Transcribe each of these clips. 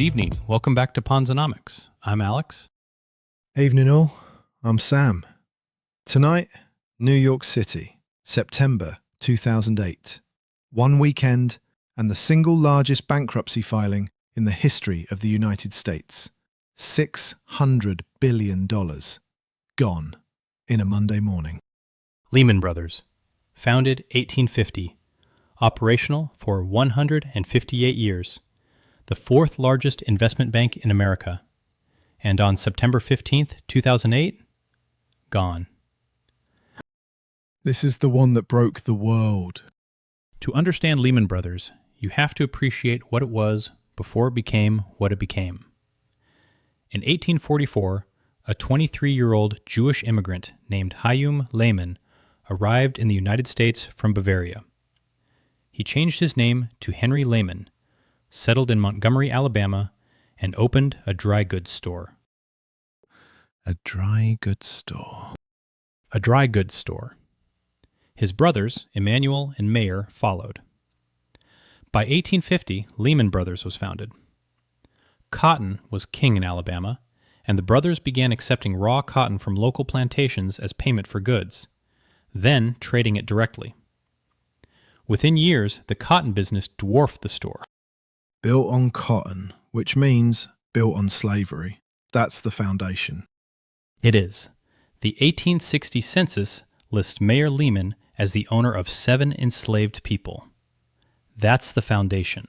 Good evening. Welcome back to Ponzinomics. I'm Alex. Evening all, I'm Sam. Tonight, New York City, September 2008. One weekend and the single largest bankruptcy filing in the history of the United States. $600 billion gone in a Monday morning. Lehman Brothers. Founded 1850. Operational for 158 years. The fourth largest investment bank in America. And on September 15th, 2008, gone. This is the one that broke the world. To understand Lehman Brothers, you have to appreciate what it was before it became what it became. In 1844, a 23-year-old Jewish immigrant named Lehman arrived in the United States from Bavaria. He changed his name to Henry Lehman, settled in Montgomery, Alabama, and opened a dry goods store. A dry goods store. A dry goods store. His brothers, Emmanuel and Mayer, followed. By 1850, Lehman Brothers was founded. Cotton was king in Alabama, and the brothers began accepting raw cotton from local plantations as payment for goods, then trading it directly. Within years, the cotton business dwarfed the store. Built on cotton, which means built on slavery. That's the foundation. It is. The 1860 census lists Mayer Lehman as the owner of 7 enslaved people. That's the foundation.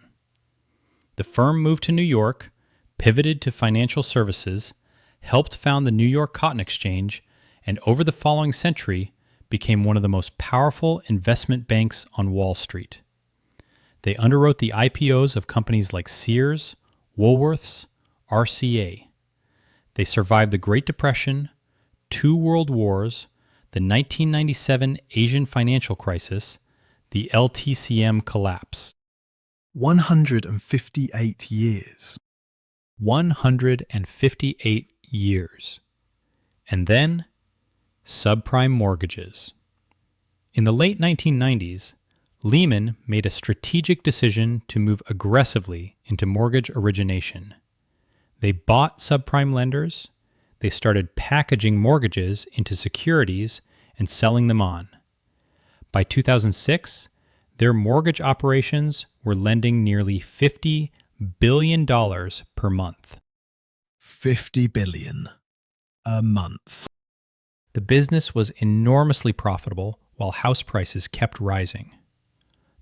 The firm moved to New York, pivoted to financial services, helped found the New York Cotton Exchange, and over the following century became one of the most powerful investment banks on Wall Street. They underwrote the IPOs of companies like Sears, Woolworths, RCA. They survived the Great Depression, 2 world wars, the 1997 Asian financial crisis, the LTCM collapse. 158 years. 158 years. And then, subprime mortgages. In the late 1990s, Lehman made a strategic decision to move aggressively into mortgage origination. They bought subprime lenders, they started packaging mortgages into securities and selling them on. By 2006, their mortgage operations were lending nearly $50 billion per month. $50 billion a month. The business was enormously profitable while house prices kept rising.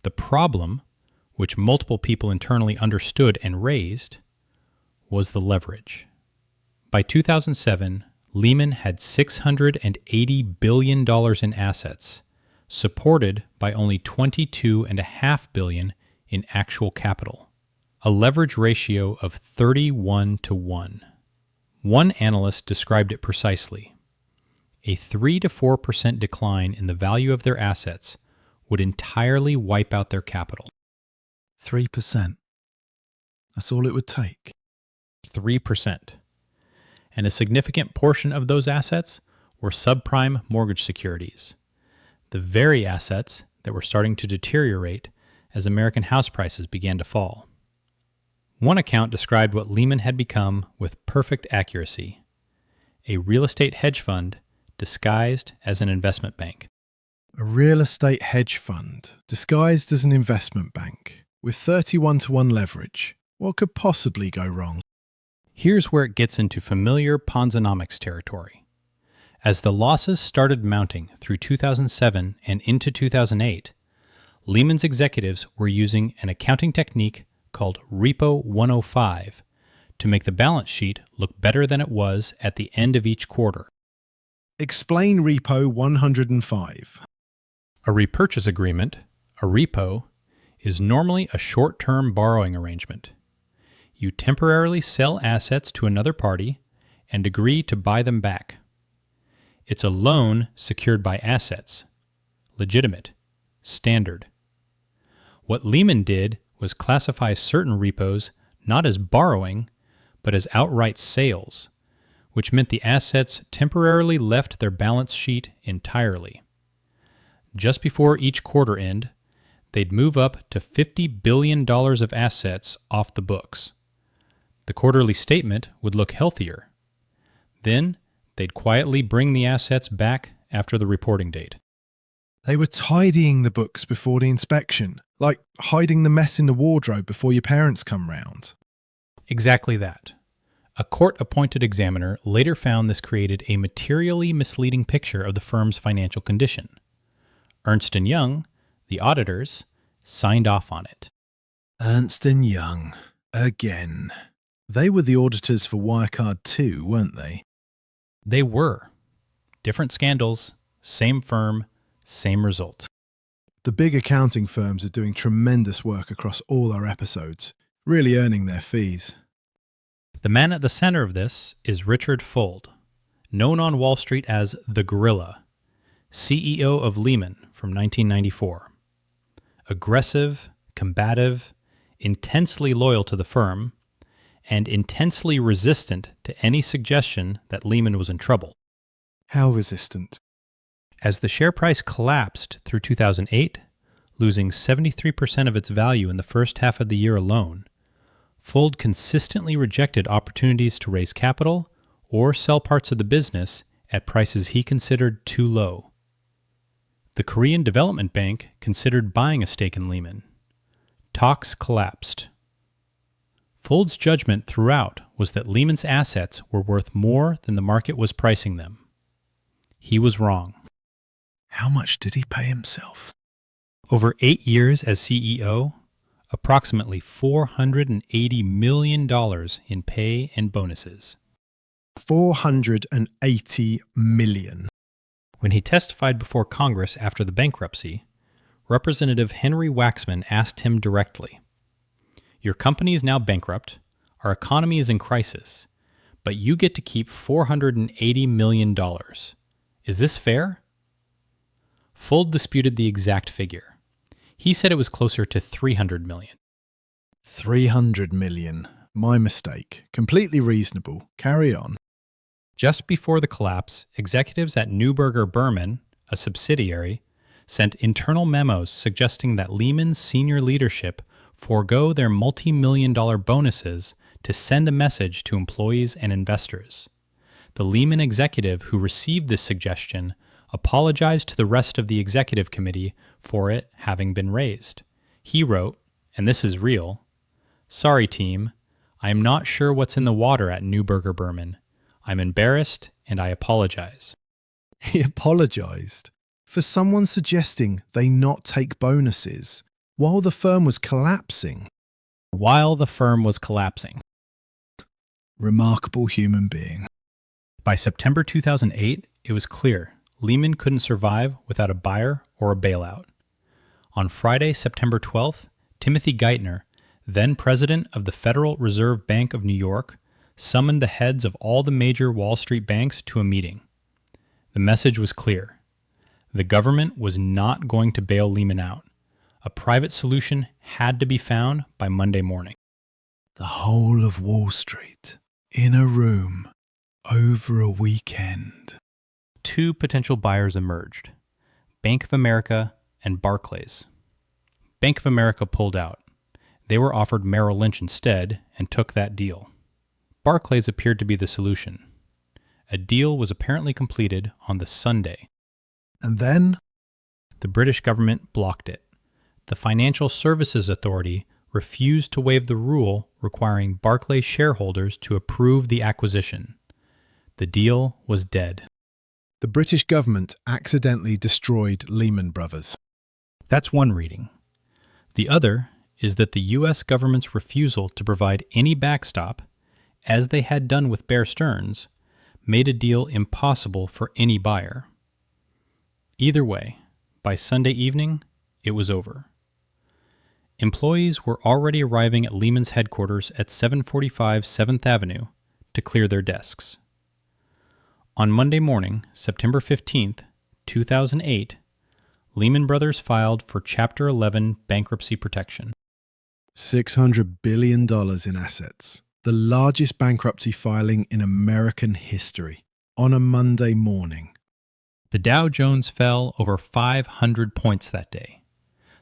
The problem, which multiple people internally understood and raised, was the leverage. By 2007, Lehman had $680 billion in assets, supported by only $22.5 billion in actual capital, a leverage ratio of 31-1. One analyst described it precisely. A 3 to 4% decline in the value of their assets would entirely wipe out their capital. 3%. That's all it would take. 3%. And a significant portion of those assets were subprime mortgage securities, the very assets that were starting to deteriorate as American house prices began to fall. One account described what Lehman had become with perfect accuracy: a real estate hedge fund disguised as an investment bank. A real estate hedge fund disguised as an investment bank with 31-1 leverage. What could possibly go wrong? Here's where it gets into familiar Ponzinomics territory. As the losses started mounting through 2007 and into 2008, Lehman's executives were using an accounting technique called Repo 105 to make the balance sheet look better than it was at the end of each quarter. Explain Repo 105. A repurchase agreement, a repo, is normally a short-term borrowing arrangement. You temporarily sell assets to another party and agree to buy them back. It's a loan secured by assets, legitimate, standard. What Lehman did was classify certain repos not as borrowing, but as outright sales, which meant the assets temporarily left their balance sheet entirely. Just before each quarter end, they'd move up to $50 billion of assets off the books. The quarterly statement would look healthier. Then, they'd quietly bring the assets back after the reporting date. They were tidying the books before the inspection, like hiding the mess in the wardrobe before your parents come round. Exactly that. A court-appointed examiner later found this created a materially misleading picture of the firm's financial condition. Ernst & Young, the auditors, signed off on it. Ernst & Young, again. They were the auditors for Wirecard too, weren't they? They were. Different scandals, same firm, same result. The big accounting firms are doing tremendous work across all our episodes, really earning their fees. The man at the center of this is Richard Fuld, known on Wall Street as the Gorilla, CEO of Lehman from 1994. Aggressive, combative, intensely loyal to the firm, and intensely resistant to any suggestion that Lehman was in trouble. How resistant? As the share price collapsed through 2008, losing 73% of its value in the first half of the year alone, Fuld consistently rejected opportunities to raise capital or sell parts of the business at prices he considered too low. The Korean Development Bank considered buying a stake in Lehman. Talks collapsed. Fuld's judgment throughout was that Lehman's assets were worth more than the market was pricing them. He was wrong. How much did he pay himself? Over 8 years as CEO, approximately $480 million in pay and bonuses. $480 million. When he testified before Congress after the bankruptcy, Representative Henry Waxman asked him directly, "Your company is now bankrupt, our economy is in crisis, but you get to keep $480 million. Is this fair?" Fuld disputed the exact figure. He said it was closer to $300 million. 300 million. My mistake. Completely reasonable. Carry on. Just before the collapse, executives at Neuberger Berman, a subsidiary, sent internal memos suggesting that Lehman's senior leadership forego their multi-million-dollar bonuses to send a message to employees and investors. The Lehman executive who received this suggestion apologized to the rest of the executive committee for it having been raised. He wrote, and this is real, "Sorry, team. I am not sure what's in the water at Neuberger Berman. I'm embarrassed and I apologize." He apologized for someone suggesting they not take bonuses while the firm was collapsing. While the firm was collapsing. Remarkable human being. By September 2008, it was clear Lehman couldn't survive without a buyer or a bailout. On Friday, September 12th, Timothy Geithner, then president of the Federal Reserve Bank of New York, summoned the heads of all the major Wall Street banks to a meeting. The message was clear. The government was not going to bail Lehman out. A private solution had to be found by Monday morning. The whole of Wall Street, in a room, over a weekend. 2 potential buyers emerged, Bank of America and Barclays. Bank of America pulled out. They were offered Merrill Lynch instead and took that deal. Barclays appeared to be the solution. A deal was apparently completed on the Sunday. And then? The British government blocked it. The Financial Services Authority refused to waive the rule requiring Barclays shareholders to approve the acquisition. The deal was dead. The British government accidentally destroyed Lehman Brothers. That's one reading. The other is that the U.S. government's refusal to provide any backstop, as they had done with Bear Stearns, made a deal impossible for any buyer. Either way, by Sunday evening, it was over. Employees were already arriving at Lehman's headquarters at 745 7th Avenue to clear their desks. On Monday morning, September 15th, 2008, Lehman Brothers filed for Chapter 11 bankruptcy protection. $600 billion in assets. The largest bankruptcy filing in American history. On a Monday morning. The Dow Jones fell over 500 points that day,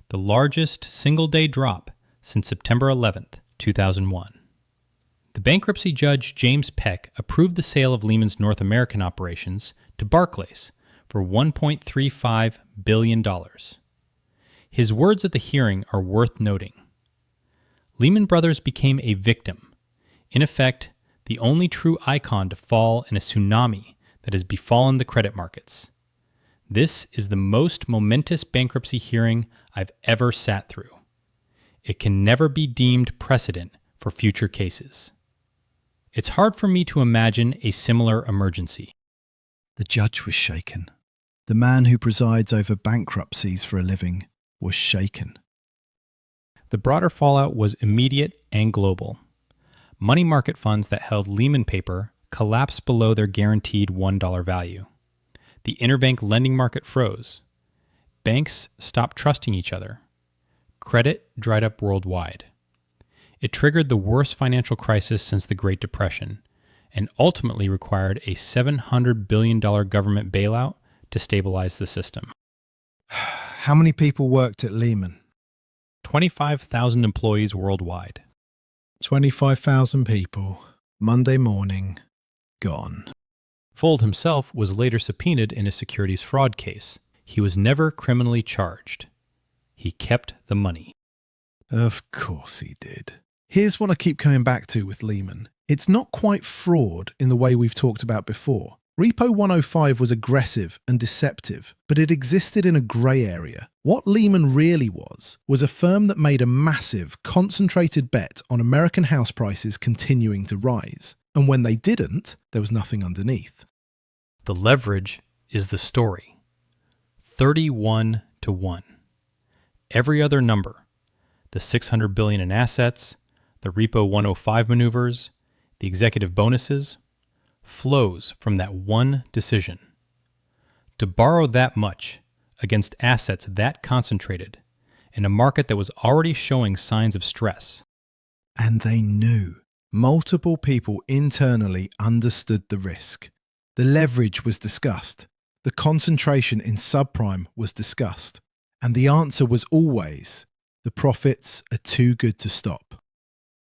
the largest single-day drop since September 11th, 2001. The bankruptcy judge James Peck approved the sale of Lehman's North American operations to Barclays for $1.35 billion. His words at the hearing are worth noting. Lehman Brothers became a victim, in effect, the only true icon to fall in a tsunami that has befallen the credit markets. This is the most momentous bankruptcy hearing I've ever sat through. It can never be deemed precedent for future cases. It's hard for me to imagine a similar emergency. The judge was shaken. The man who presides over bankruptcies for a living was shaken. The broader fallout was immediate and global. Money market funds that held Lehman paper collapsed below their guaranteed $1 value. The interbank lending market froze. Banks stopped trusting each other. Credit dried up worldwide. It triggered the worst financial crisis since the Great Depression and ultimately required a $700 billion government bailout to stabilize the system. How many people worked at Lehman? 25,000 employees worldwide. 25,000 people. Monday morning, gone. Fold himself was later subpoenaed in a securities fraud case. He was never criminally charged. He kept the money. Of course he did. Here's what I keep coming back to with Lehman. It's not quite fraud in the way we've talked about before. Repo 105 was aggressive and deceptive, but it existed in a grey area. What Lehman really was a firm that made a massive, concentrated bet on American house prices continuing to rise. And when they didn't, there was nothing underneath. The leverage is the story. 31 to 1. Every other number, the $600 billion in assets, the Repo 105 maneuvers, the executive bonuses, flows from that one decision. To borrow that much against assets that concentrated in a market that was already showing signs of stress. And they knew. Multiple people internally understood the risk. The leverage was discussed. The concentration in subprime was discussed. And the answer was always, the profits are too good to stop.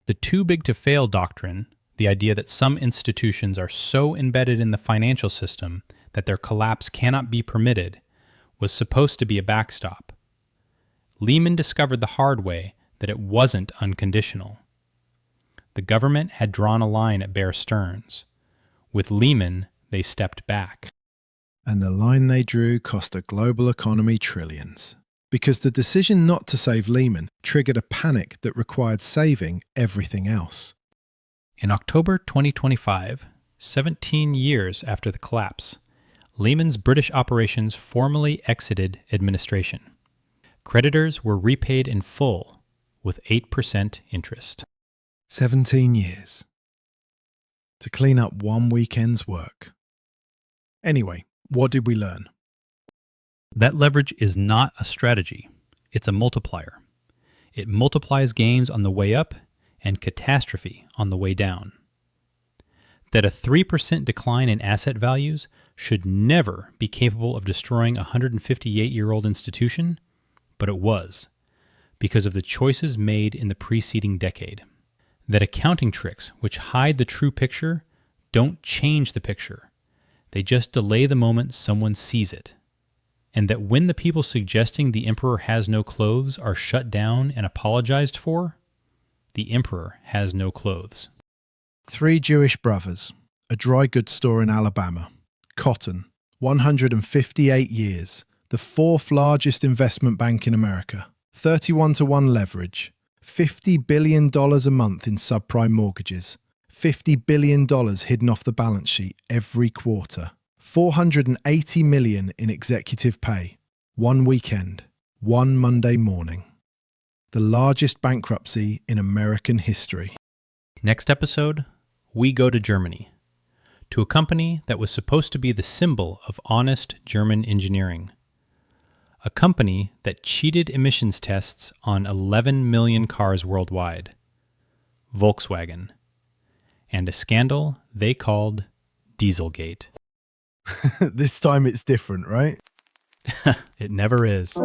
The too big to fail doctrine, the idea that some institutions are so embedded in the financial system that their collapse cannot be permitted, was supposed to be a backstop. Lehman discovered the hard way that it wasn't unconditional. The government had drawn a line at Bear Stearns. With Lehman, they stepped back. And the line they drew cost the global economy trillions. Because the decision not to save Lehman triggered a panic that required saving everything else. In October 2025, 17 years after the collapse, Lehman's British operations formally exited administration. Creditors were repaid in full with 8% interest. 17 years. To clean up one weekend's work. Anyway, what did we learn? That leverage is not a strategy. It's a multiplier. It multiplies gains on the way up and catastrophe on the way down. That a 3% decline in asset values should never be capable of destroying a 158-year-old institution, but it was, because of the choices made in the preceding decade. That accounting tricks which hide the true picture don't change the picture. They just delay the moment someone sees it. And that when the people suggesting the emperor has no clothes are shut down and apologized for, the emperor has no clothes. 3 Jewish brothers, a dry goods store in Alabama, Cotton, 158 years, the 4th largest investment bank in America, 31 to 1 leverage, $50 billion a month in subprime mortgages, $50 billion hidden off the balance sheet every quarter, $480 million in executive pay, one weekend, one Monday morning. The largest bankruptcy in American history. Next episode, we go to Germany, to a company that was supposed to be the symbol of honest German engineering. A company that cheated emissions tests on 11 million cars worldwide, Volkswagen, and a scandal they called Dieselgate. This time it's different, right? It never is.